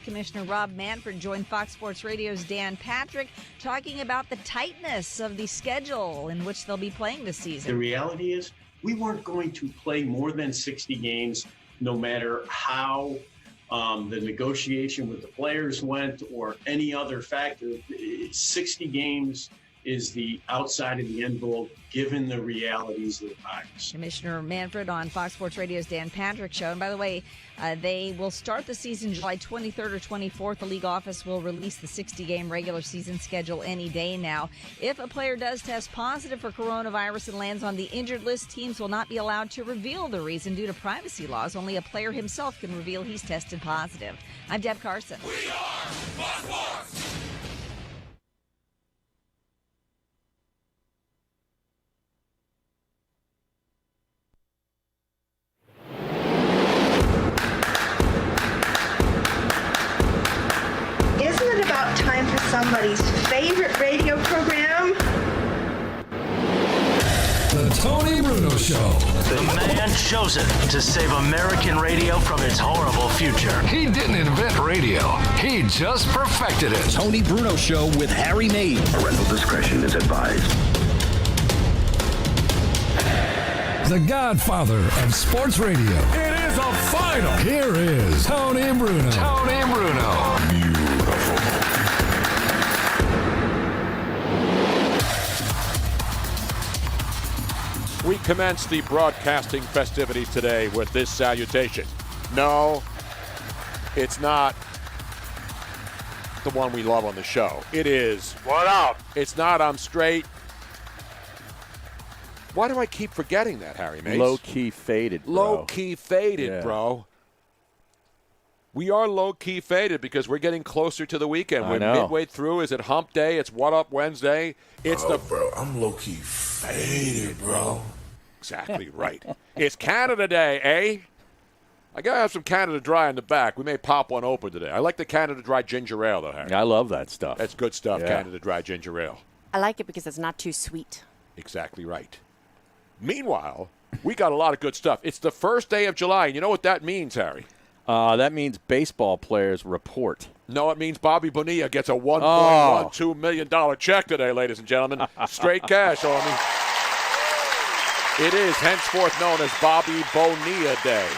Commissioner Rob Manfred joined Fox Sports Radio's Dan Patrick talking about the tightness of the schedule in which they'll be playing this season. The reality is we weren't going to play more than 60 games no matter how the negotiation with the players went or any other factor. 60 games is the outside of the envelope given the realities of the times. Commissioner Manfred on Fox Sports Radio's Dan Patrick Show. And by the way, they will start the season July 23rd or 24th. The league office will release the 60-game regular season schedule any day now. If a player does test positive for coronavirus and lands on the injured list, teams will not be allowed to reveal the reason due to privacy laws. Only a player himself can reveal he's tested positive. I'm Deb Carson. We are Fox Sports. Isn't it about time for somebody's favorite radio program? The Tony Bruno Show. The man chosen to save American radio from its horrible future. He didn't invent radio. He just perfected it. Tony Bruno Show with Harry Maid. Parental discretion is advised. The godfather of sports radio. It is a final. Here is Tony Bruno. Tony Bruno. We commence the broadcasting festivities today with this salutation. No, it's not the one we love on the show. It is. What up? It's not I'm straight. Why do I keep forgetting that, Harry Mace? Low-key faded, bro. Low-key faded, bro. We are low-key faded because we're getting closer to the weekend. We're midway through. Is it hump day? It's Whaddup Wednesday. It's bro, I'm low-key faded, bro. Exactly right. It's Canada Day, eh? I got to have some Canada Dry in the back. We may pop one open today. I like the Canada Dry ginger ale, though, Harry. I love that stuff. That's good stuff, Canada Dry ginger ale. I like it because it's not too sweet. Exactly right. Meanwhile, we got a lot of good stuff. It's the first day of July, and you know what that means, Harry? That means baseball players report. No, it means Bobby Bonilla gets a $1.12 million check today, ladies and gentlemen. Straight cash on me. It is henceforth known as Bobby Bonilla Day.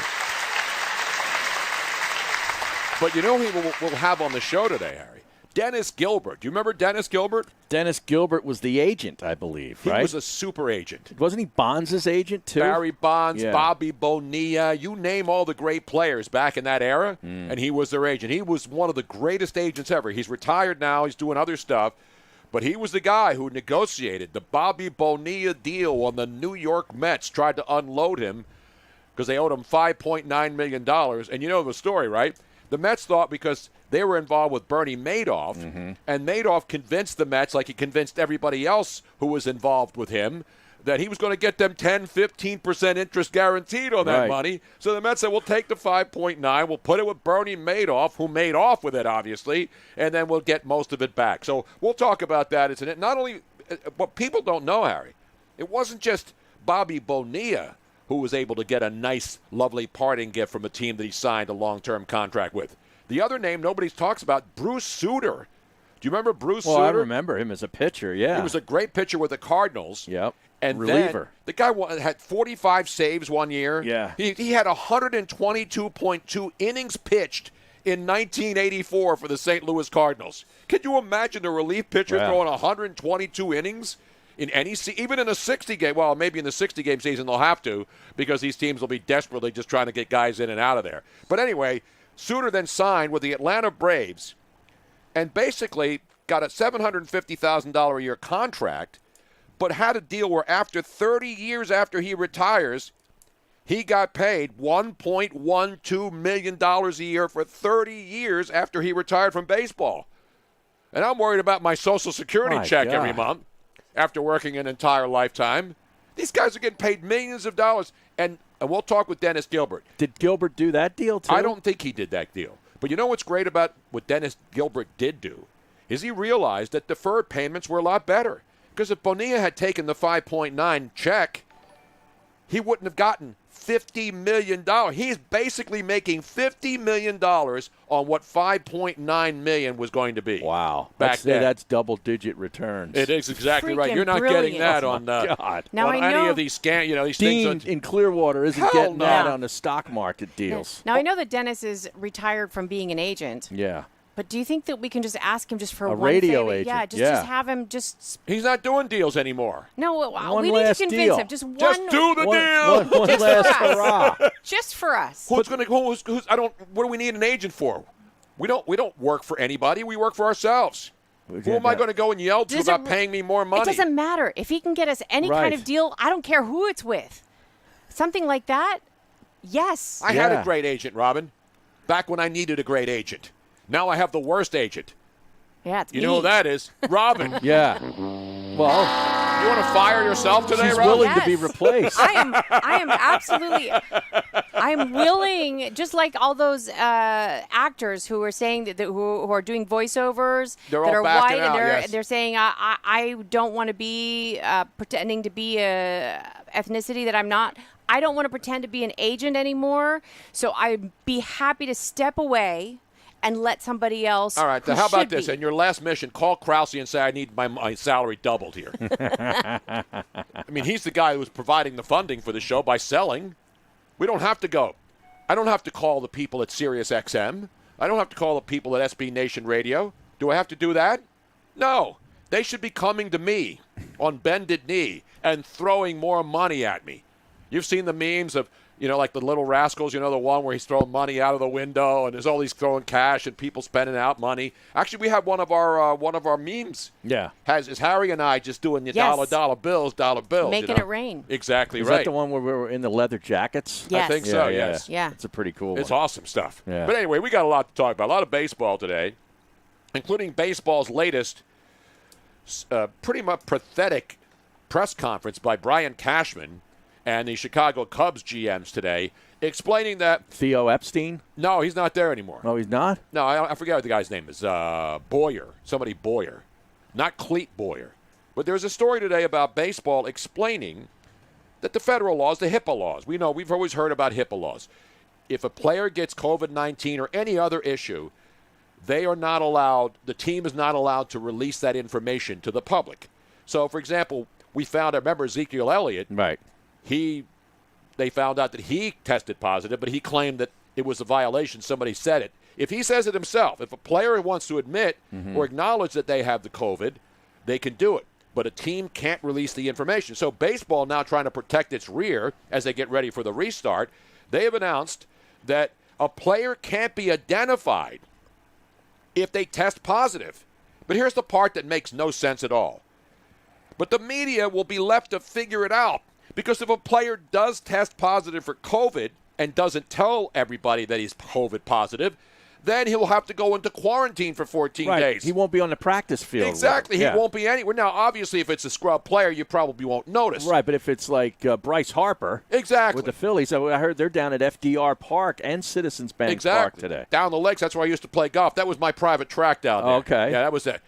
But you know who we'll have on the show today, Harry? Dennis Gilbert. Do you remember Dennis Gilbert? Dennis Gilbert was the agent, I believe, right? He was a super agent. Wasn't he Bonds' agent, too? Barry Bonds, Bobby Bonilla, you name all the great players back in that era, and he was their agent. He was one of the greatest agents ever. He's retired now. He's doing other stuff. But he was the guy who negotiated the Bobby Bonilla deal when the New York Mets tried to unload him because they owed him $5.9 million. And you know the story, right? The Mets thought because they were involved with Bernie Madoff, and Madoff convinced the Mets, like he convinced everybody else who was involved with him, that he was going to get them 10, 15% interest guaranteed on that money. So the Mets said, we'll take the 5.9, we'll put it with Bernie Madoff, who made off with it, obviously, and then we'll get most of it back. So we'll talk about that. It's not only what people don't know, Harry, it wasn't just Bobby Bonilla who was able to get a nice, lovely parting gift from a team that he signed a long-term contract with. The other name nobody talks about, Bruce Sutter. Do you remember Bruce Sutter? Well, I remember him as a pitcher, yeah. He was a great pitcher with the Cardinals. Yep. And reliever. Then the guy had 45 saves one year. Yeah. He had 122.2 innings pitched in 1984 for the St. Louis Cardinals. Can you imagine a relief pitcher throwing 122 innings in any even in a 60-game? Well, maybe in the 60-game season they'll have to because these teams will be desperately just trying to get guys in and out of there. But anyway, Sutter then signed with the Atlanta Braves and basically got a $750,000 a year contract, but had a deal where after 30 years after he retires, he got paid $1.12 million a year for 30 years after he retired from baseball. And I'm worried about my Social Security check every month after working an entire lifetime. These guys are getting paid millions of dollars. And we'll talk with Dennis Gilbert. Did Gilbert do that deal, too? I don't think he did that deal. But you know what's great about what Dennis Gilbert did do is he realized that deferred payments were a lot better. Because if Bonilla had taken the 5.9 check, he wouldn't have gotten $50 million. He's basically making $50 million on what $5.9 million was going to be. Wow. Back then. That's double-digit returns. It is exactly right. Freaking You're not brilliant. getting that Oh, on, my God. Now on I any know- of these these Dean things. in Clearwater isn't Hell getting no. that on the stock market deals. Now I know that Dennis is retired from being an agent. Yeah. But do you think that we can just ask him just for A one radio favor? agent, Yeah, just yeah. have him just. He's not doing deals anymore. No, One we need to last convince deal. him. Just one. Just do the deal. One Just last for us. hurrah. Just for us. Who's going to? Who's? I don't. What do we need an agent for? We don't work for anybody. We work for ourselves. Who am I going to go and yell to Does about it- paying me more money? It doesn't matter if he can get us any kind of deal. I don't care who it's with. Something like that. Yes. I had a great agent, Robin, back when I needed a great agent. Now I have the worst agent. Yeah, it's You me. know who that is? Robin. Yeah. Well, you want to fire yourself today, she's Robin? willing to be replaced. I am absolutely. I'm willing, just like all those actors who are saying that who are doing voiceovers They're that all are backing white, out, and yes. they're saying I don't want to be pretending to be a ethnicity that I'm not. I don't want to pretend to be an agent anymore. So I'd be happy to step away and let somebody else. All right, who how about should this? be. In your last mission, call Krause and say, I need my salary doubled here. I mean, he's the guy who was providing the funding for the show by selling. We don't have to go. I don't have to call the people at SiriusXM. I don't have to call the people at SB Nation Radio. Do I have to do that? No. They should be coming to me on bended knee and throwing more money at me. You've seen the memes of, like the Little Rascals, the one where he's throwing money out of the window and there's all these throwing cash and people spending out money. Actually, we have one of our memes. Yeah. Is Harry and I just doing the Yes. dollar bills. Making it rain. Exactly Is right. that the one where we were in the leather jackets? Yes. I think so, yes. Yeah. It's a pretty cool It's one. awesome stuff. Yeah. But anyway, we got a lot to talk about. A lot of baseball today, including baseball's latest pretty much pathetic press conference by Brian Cashman and the Chicago Cubs GMs today, explaining that Theo Epstein? no, he's not there anymore. No, he's not? No, I forget what the guy's name is. Boyer. Somebody Boyer. Not Cleet Boyer. But there's a story today about baseball explaining that the federal laws, the HIPAA laws, we've always heard about HIPAA laws. If a player gets COVID-19 or any other issue, they are not allowed, the team is not allowed to release that information to the public. So, for example, I remember Ezekiel Elliott. Right. They found out that he tested positive, but he claimed that it was a violation. Somebody said it. If he says it himself, if a player wants to admit or acknowledge that they have the COVID, they can do it. But a team can't release the information. So baseball now trying to protect its rear as they get ready for the restart, they have announced that a player can't be identified if they test positive. But here's the part that makes no sense at all. But the media will be left to figure it out. Because if a player does test positive for COVID and doesn't tell everybody that he's COVID positive, then he'll have to go into quarantine for 14 days. He won't be on the practice field. Exactly. He won't be anywhere. Now, obviously, if it's a scrub player, you probably won't notice. Right, but if it's like Bryce Harper exactly. with the Phillies, I heard they're down at FDR Park and Citizens Bank Park today. Down the lakes, that's where I used to play golf. That was my private track down there. Okay. Yeah, that was it.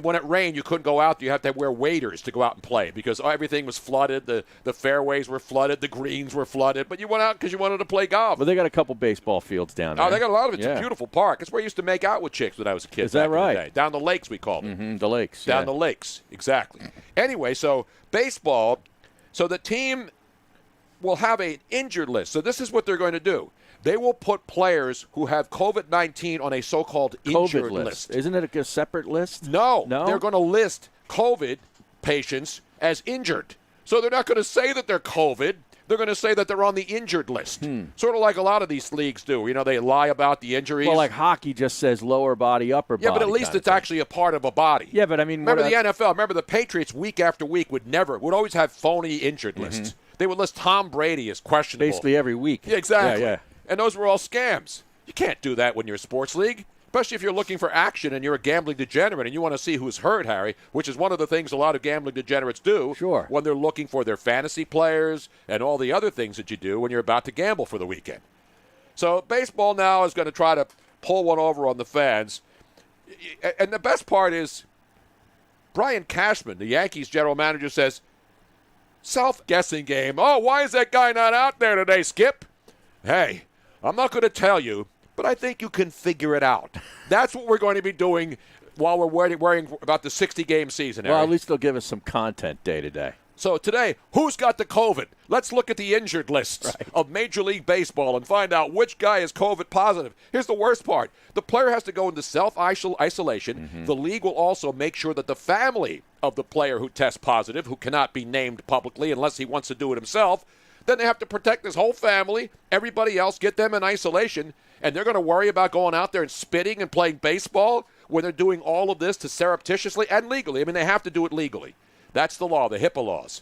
When it rained, you couldn't go out there. You have to wear waders to go out and play because everything was flooded. The fairways were flooded. The greens were flooded. But you went out because you wanted to play golf. Well, they got a couple baseball fields down there. Oh, they got a lot of it. It's a beautiful park. It's where I used to make out with chicks when I was a kid. Is that back in the right? day. Down the lakes, we called it. The lakes. Down the lakes, exactly. Anyway, so baseball, so the team will have an injured list. So this is what they're going to do. They will put players who have COVID-19 on a so-called injured COVID list. Isn't it a separate list? No. No? They're going to list COVID patients as injured. So they're not going to say that they're COVID. They're going to say that they're on the injured list. Sort of like a lot of these leagues do. They lie about the injuries. Well, like hockey just says lower body, upper body. Yeah, but at least it's actually a part of a body. Yeah, but I mean, remember the NFL? Remember the Patriots week after week would always have phony injured lists. They would list Tom Brady as questionable. Basically every week. Yeah, exactly. Yeah. And those were all scams. You can't do that when you're a sports league, especially if you're looking for action and you're a gambling degenerate and you want to see who's hurt, Harry, which is one of the things a lot of gambling degenerates do when they're looking for their fantasy players and all the other things that you do when you're about to gamble for the weekend. So baseball now is going to try to pull one over on the fans. And the best part is Brian Cashman, the Yankees general manager, says, Self-guessing game. Oh, why is that guy not out there today, Skip? Hey, I'm not going to tell you, but I think you can figure it out. That's what we're going to be doing while we're worrying about the 60-game season. Well, at least they'll give us some content day to day. So today, who's got the COVID? Let's look at the injured lists of Major League Baseball and find out which guy is COVID positive. Here's the worst part. The player has to go into self-isolation. Mm-hmm. The league will also make sure that the family of the player who tests positive, who cannot be named publicly unless he wants to do it himself, then they have to protect his whole family, everybody else, get them in isolation, and they're going to worry about going out there and spitting and playing baseball when they're doing all of this to surreptitiously and legally. I mean, they have to do it legally. That's the law, the HIPAA laws.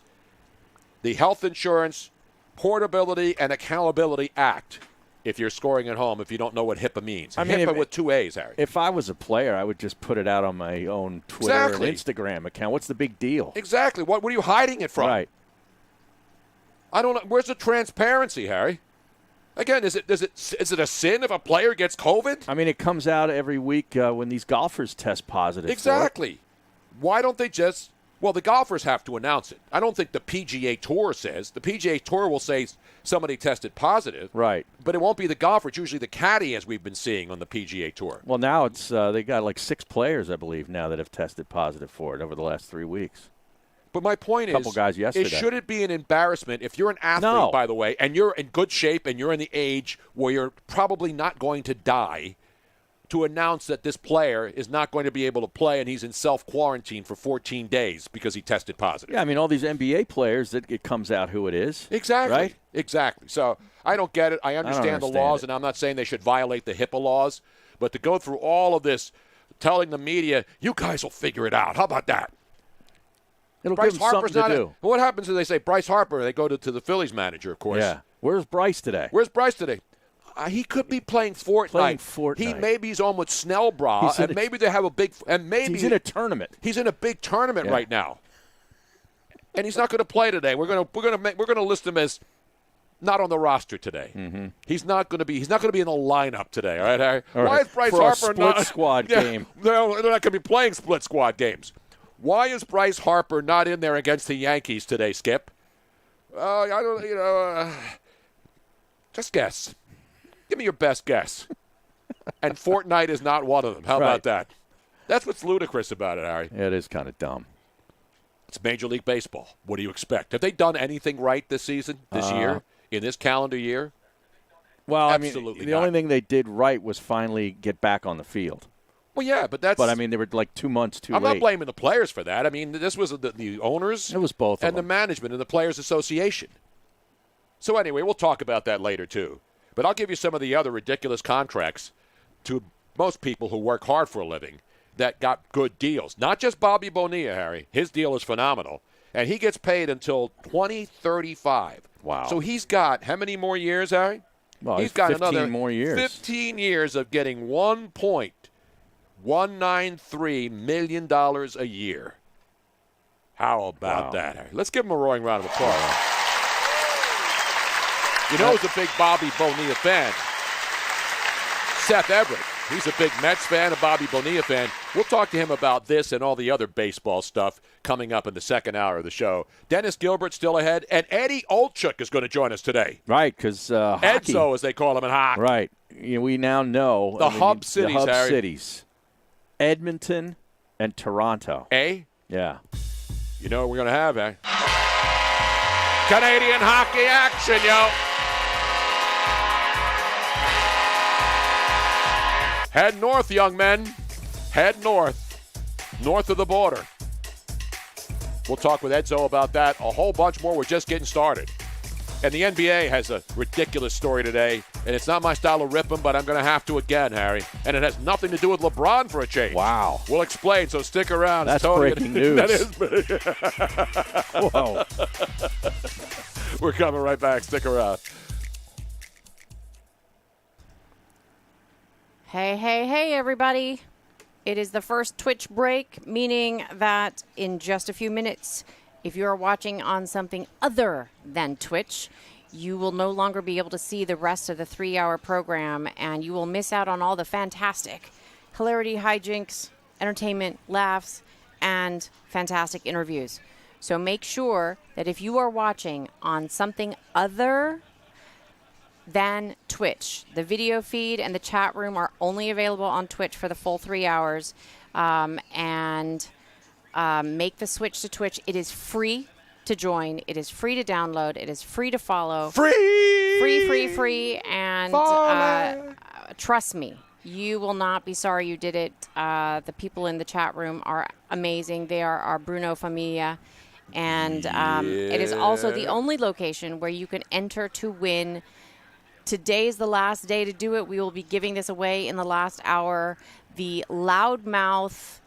The Health Insurance Portability and Accountability Act, if you're scoring at home, if you don't know what HIPAA means. I mean, HIPAA with 2 A's, Harry. If I was a player, I would just put it out on my own Twitter and Instagram account. What's the big deal? Exactly. What are you hiding it from? Right. I don't know. Where's the transparency, Harry? Again, is it a sin if a player gets COVID? I mean, it comes out every week when these golfers test positive. Exactly. Why don't they just... Well, the golfers have to announce it. I don't think the PGA Tour says. The PGA Tour will say somebody tested positive. Right. But it won't be the golfer. It's usually the caddy, as we've been seeing on the PGA Tour. Well, now it's they got like 6 players, I believe, now that have tested positive for it over the last 3 weeks. But my point is, couple guys yesterday. Should it be an embarrassment if you're an athlete, by the way, and you're in good shape and you're in the age where you're probably not going to die, to announce that this player is not going to be able to play and he's in self-quarantine for 14 days because he tested positive? Yeah, I mean, all these NBA players, it comes out who it is. Exactly. Right? Exactly. So I don't get it. I understand the laws, and I'm not saying they should violate the HIPAA laws, but to go through all of this telling the media, you guys will figure it out. How about that? It'll Bryce give them Harper's something to not do. What happens if they say Bryce Harper? They go to the Phillies manager, of course. Yeah. Where's Bryce today? Where's Bryce today? He could be playing Fortnite. He maybe he's on with Snellbra, and maybe they have a big. And maybe he's in a tournament. He's in a big tournament right now, and he's not going to play today. We're going to list him as not on the roster today. Mm-hmm. He's not going to be in the lineup today. All right, Harry? All right. Why is Bryce For Harper a split squad game? No, they're not going to be playing split squad games. Why is Bryce Harper not in there against the Yankees today, Skip? I don't. Just guess. Give me your best guess. And Fortnite is not one of them. How about that? That's what's ludicrous about it, Harry. Yeah, it is kind of dumb. It's Major League Baseball. What do you expect? Have they done anything right this season, this year, in this calendar year? Well, absolutely I mean, the only thing they did right was finally get back on the field. Well, yeah, but that's... But, I mean, they were like 2 months too late. I'm not blaming the players for that. I mean, this was the owners... It was both and of them. the management and the Players Association. So anyway, we'll talk about that later, too. But I'll give you some of the other ridiculous contracts to most people who work hard for a living that got good deals. Not just Bobby Bonilla, Harry. His deal is phenomenal. And he gets paid until 2035. Wow. So he's got how many more years, Harry? Well, he's got 15 another more years. 15 years of getting $1.193 million a year. How about that, Harry? Let's give him a roaring round of applause. You know who's a big Bobby Bonilla fan? Seth Everett. He's a big Mets fan, a Bobby Bonilla fan. We'll talk to him about this and all the other baseball stuff coming up in the second hour of the show. Dennis Gilbert still ahead, and Eddie Olczyk is going to join us today. Right, because Edzo, as they call him in hockey. Right. We now know the hub cities, Edmonton and Toronto. Yeah. You know what we're going to have, Canadian hockey action, yo. Head north, young men. Head north. North of the border. We'll talk with Edzo about that. A whole bunch more. We're just getting started. And the NBA has a ridiculous story today. And it's not my style of ripping, but I'm going to have to again, Harry. And it has nothing to do with LeBron for a change. Wow. We'll explain, so stick around. That's breaking news. That is big. Whoa. We're coming right back. Stick around. Hey, everybody. It is the first Twitch break, meaning that in just a few minutes, if you are watching on something other than Twitch, you will no longer be able to see the rest of the 3-hour program, and you will miss out on all the fantastic hilarity, hijinks, entertainment, laughs, and fantastic interviews. So make sure that if you are watching on something other than Twitch, the video feed and the chat room are only available on Twitch for the full 3 hours. And make the switch to Twitch. It is free to join. It is free to download. It is free to follow. Free. And trust me, you will not be sorry you did it. The people in the chat room are amazing. They are our Bruno Familia. And it is also the only location where you can enter to win. Today is the last day to do it. We will be giving this away in the last hour. The Loudmouth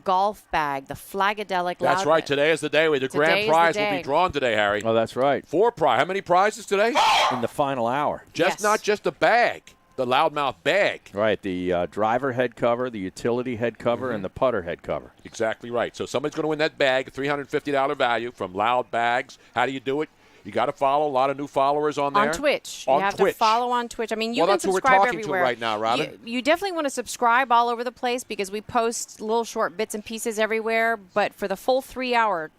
golf bag, the Flagadelic. That's right. Today is the day. The grand prize will be drawn today, Harry. Oh, that's right. 4 prize. How many prizes today? In the final hour. Not just a bag. The Loudmouth bag. Right. The driver head cover, the utility head cover, and the putter head cover. Exactly right. So somebody's going to win that bag, $350 value from Loud Bags. How do you do it? You got to follow. A lot of new followers on there. On Twitch. You have to follow on Twitch. I mean, you can subscribe everywhere. Well, that's who we're talking everywhere. to right now, Robin. You definitely want to subscribe all over the place because we post little short bits and pieces everywhere. But for the full 3-hour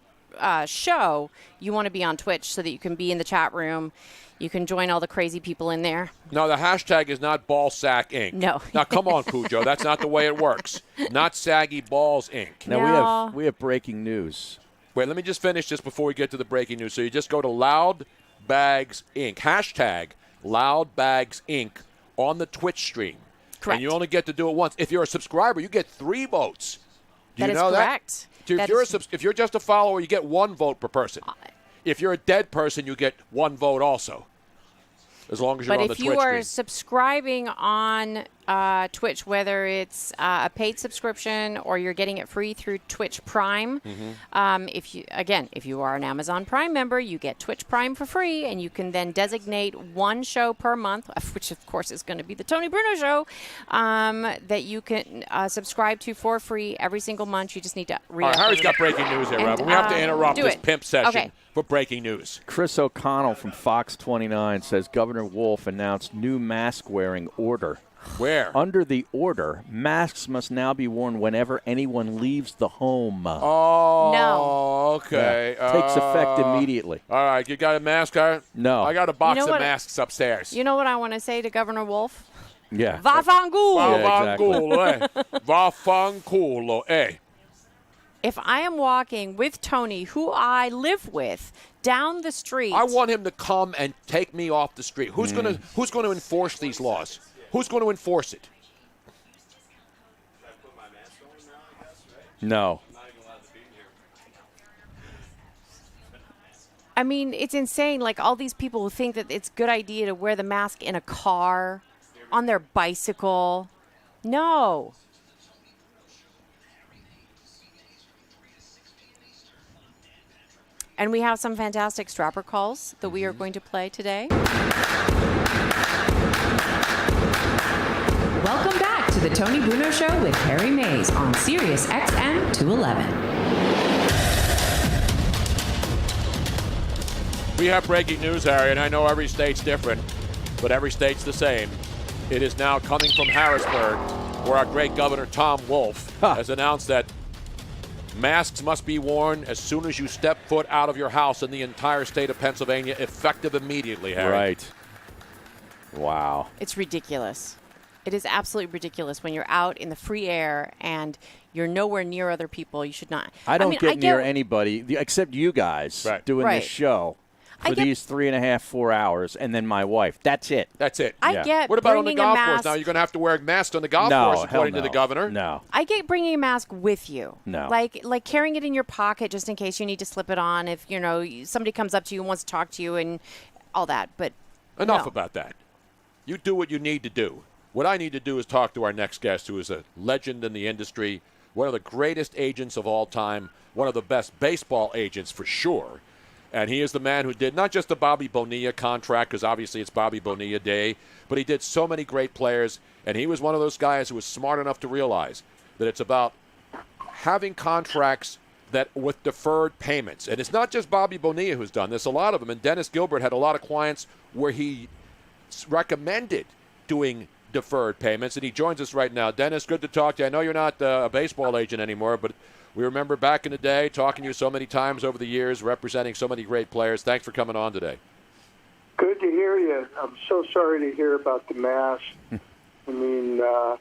show, you want to be on Twitch so that you can be in the chat room. You can join all the crazy people in there. No, the hashtag is not Ballsack Inc. No. Now, come on, Cujo. That's not the way it works. Not Saggy Balls Inc. Now, we have breaking news. Wait, let me just finish this before we get to the breaking news. So you just go to Loud Bags Inc. Hashtag Loud Bags Inc. on the Twitch stream. Correct. And you only get to do it once. If you're a subscriber, you get 3 votes. Do you know correct. that? If you're just a follower, you get 1 vote per person. If you're a dead person, you get 1 vote also, as long as you're on the Twitch stream. But if you are subscribing on Twitch, whether it's a paid subscription or you're getting it free through Twitch Prime, if you are an Amazon Prime member, you get Twitch Prime for free, and you can then designate 1 show per month, which of course is going to be the Tony Bruno Show, that you can subscribe to for free every single month. You just need to read. All right, Harry's got breaking news here, Robin. We have to interrupt this pimp session for breaking news. Chris O'Connell from Fox 29 says Governor Wolf announced new mask-wearing order. Where? Under the order, masks must now be worn whenever anyone leaves the home. Oh, no. Okay. Yeah. Takes effect immediately. All right, you got a mask, Harry? No. I got a box of masks upstairs. You know what I want to say to Governor Wolf? Yeah. Vafangulo. Vafangulo, eh? If I am walking with Tony, who I live with, down the street, I want him to come and take me off the street. Who's going to enforce these laws? Who's going to enforce it? No. I mean, it's insane. Like all these people who think that it's a good idea to wear the mask in a car, on their bicycle. No. And we have some fantastic strapper calls that we are going to play today. Welcome back to the Tony Bruno Show with Harry Mays on SiriusXM 211. We have breaking news, Harry, and I know every state's different, but every state's the same. It is now coming from Harrisburg, where our great Governor Tom Wolf has announced that masks must be worn as soon as you step foot out of your house in the entire state of Pennsylvania, effective immediately, Harry. Right. Wow. It's ridiculous. It is absolutely ridiculous when you're out in the free air and you're nowhere near other people. You should not. I don't get near anybody except you guys doing this show for these 3.5, 4 hours, and then my wife. That's it. That's it. I get What about on the bringing a golf course? mask- Now you're going to have to wear a mask on the golf No, course, according hell to the no. governor. No. I get bringing a mask with you. No. Like carrying it in your pocket just in case you need to slip it on if, somebody comes up to you and wants to talk to you and all that. But Enough no. about that. You do what you need to do. What I need to do is talk to our next guest, who is a legend in the industry, one of the greatest agents of all time, one of the best baseball agents for sure. And he is the man who did not just the Bobby Bonilla contract, because obviously it's Bobby Bonilla Day, but he did so many great players. And he was one of those guys who was smart enough to realize that it's about having contracts that with deferred payments. And it's not just Bobby Bonilla who's done this. A lot of them. And Dennis Gilbert had a lot of clients where he recommended doing deferred payments. And he joins us right now. Dennis, good to talk to you. I know you're not a baseball agent anymore, but We remember back in the day talking to you so many times over the years, representing so many great players. Thanks for coming on today. Good to hear you. I'm so sorry to hear about the mask. I mean, I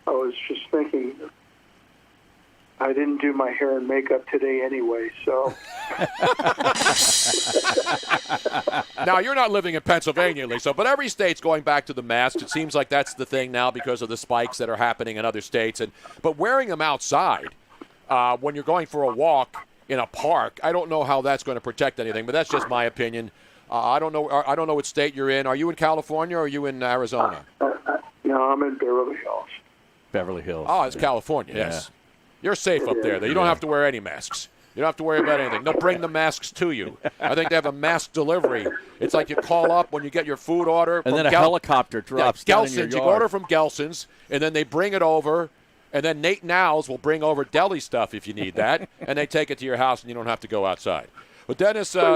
was just thinking, I didn't do my hair and makeup today anyway, so. Now, you're not living in Pennsylvania, Lisa, but every state's going back to the masks. It seems like that's the thing now because of the spikes that are happening in other states. But wearing them outside when you're going for a walk in a park, I don't know how that's going to protect anything, but that's just my opinion. I don't know what state you're in. Are you in California or are you in Arizona? No, I'm in Beverly Hills. Beverly Hills. Oh, it's California, yes. You're safe up there. You don't have to wear any masks. You don't have to worry about anything. They'll bring the masks to you. I think they have a mask delivery. It's like you call up when you get your food order. And then a helicopter drops down in your Gelson's. yard. You order from Gelson's, and then they bring it over. And then Nate Nowles will bring over deli stuff if you need that. And they take it to your house, and you don't have to go outside. But Dennis, So